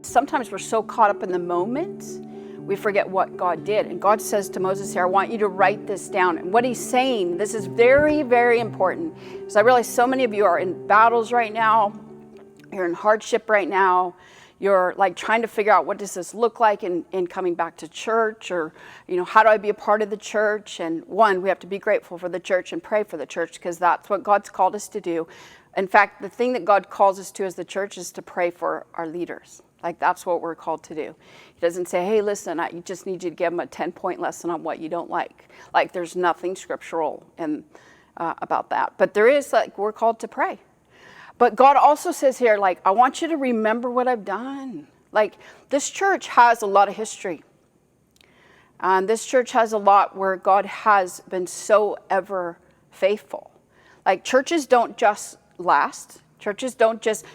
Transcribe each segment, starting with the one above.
sometimes we're so caught up in the moment, we forget what God did. And God says to Moses here, I want you to write this down. And what he's saying, this is very, very important. Because I realize so many of you are in battles right now. You're in hardship right now. You're like trying to figure out what does this look like in coming back to church, or, how do I be a part of the church? And one, we have to be grateful for the church and pray for the church, because that's what God's called us to do. In fact, the thing that God calls us to as the church is to pray for our leaders. Like, that's what we're called to do. He doesn't say, hey, listen, I just need you to give them a 10-point lesson on what you don't like. Like, there's nothing scriptural about that. But there is, we're called to pray. But God also says here, I want you to remember what I've done. This church has a lot of history. And this church has a lot where God has been so ever faithful. Churches don't just last. Churches don't just,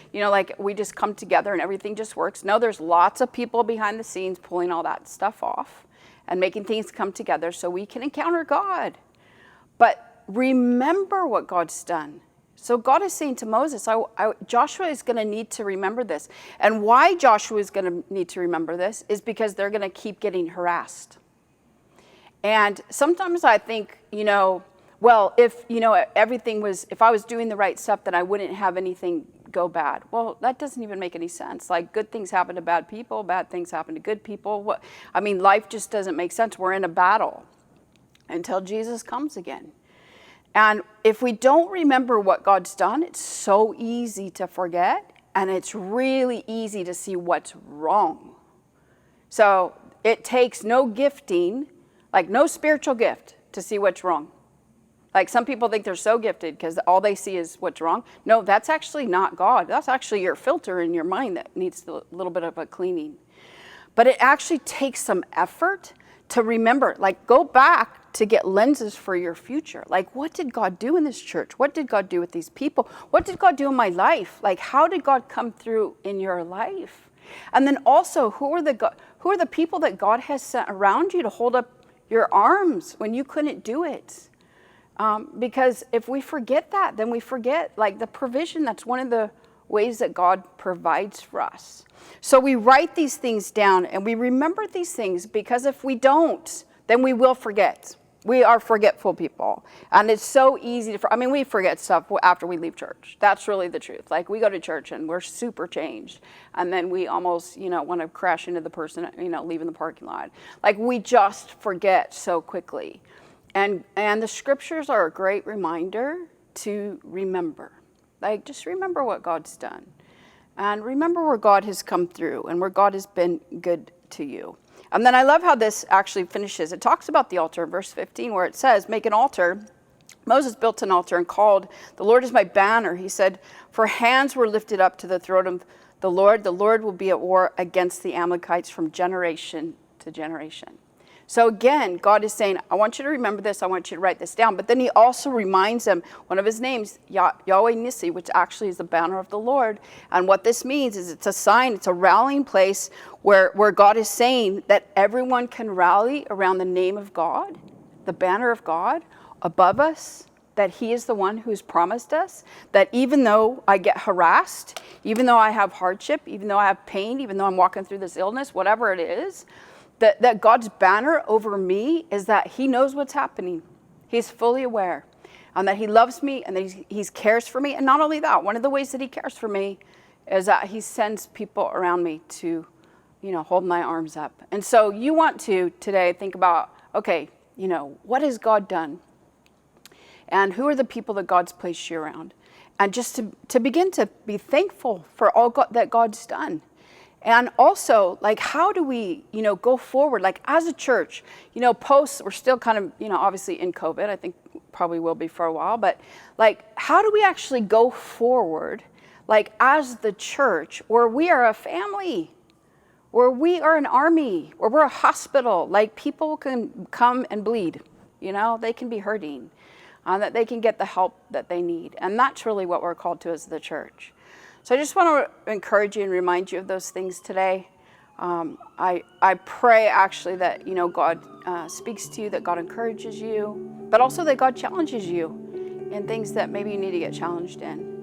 we just come together and everything just works. No, there's lots of people behind the scenes pulling all that stuff off and making things come together so we can encounter God. But remember what God's done. So God is saying to Moses, Joshua is going to need to remember this. And why Joshua is going to need to remember this is because they're going to keep getting harassed. And sometimes I think, well, if I was doing the right stuff, then I wouldn't have anything go bad. Well, that doesn't even make any sense. Good things happen to bad people, bad things happen to good people. Life just doesn't make sense. We're in a battle until Jesus comes again. And if we don't remember what God's done, it's so easy to forget, and it's really easy to see what's wrong. So it takes no gifting, no spiritual gift, to see what's wrong. Some people think they're so gifted because all they see is what's wrong. No, that's actually not God. That's actually your filter in your mind that needs a little bit of a cleaning. But it actually takes some effort to remember, go back to get lenses for your future. What did God do in this church? What did God do with these people? What did God do in my life? How did God come through in your life? And then also, who are the people that God has sent around you to hold up your arms when you couldn't do it? Because if we forget that, then we forget the provision. That's one of the ways that God provides for us. So we write these things down and we remember these things, because if we don't, then we will forget. We are forgetful people. And it's so easy we forget stuff after we leave church. That's really the truth. We go to church and we're super changed. And then we almost, want to crash into the person, leaving the parking lot. We just forget so quickly. And the scriptures are a great reminder to remember. Just remember what God's done. And remember where God has come through and where God has been good to you. And then I love how this actually finishes. It talks about the altar, verse 15, where it says, make an altar. Moses built an altar and called, the Lord is my banner. He said, for hands were lifted up to the throne of the Lord. The Lord will be at war against the Amalekites from generation to generation. So again, God is saying, I want you to remember this. I want you to write this down. But then he also reminds them, one of his names, Yahweh Nissi, which actually is the banner of the Lord. And what this means is it's a sign, it's a rallying place where God is saying that everyone can rally around the name of God, the banner of God above us, that he is the one who's promised us, that even though I get harassed, even though I have hardship, even though I have pain, even though I'm walking through this illness, whatever it is, that God's banner over me is that he knows what's happening. He's fully aware. And that he loves me and that he cares for me. And not only that, one of the ways that he cares for me is that he sends people around me to, hold my arms up. And so you want to today think about, okay, what has God done? And who are the people that God's placed you around? And just to begin to be thankful for all that God's done. And also, how do we, go forward, as a church, post, we're still kind of, obviously in COVID, I think probably will be for a while, but how do we actually go forward, as the church, where we are a family, where we are an army, where we're a hospital, people can come and bleed, they can be hurting, that they can get the help that they need. And that's really what we're called to as the church. So I just want to encourage you and remind you of those things today. I pray actually that, God speaks to you, that God encourages you, but also that God challenges you in things that maybe you need to get challenged in.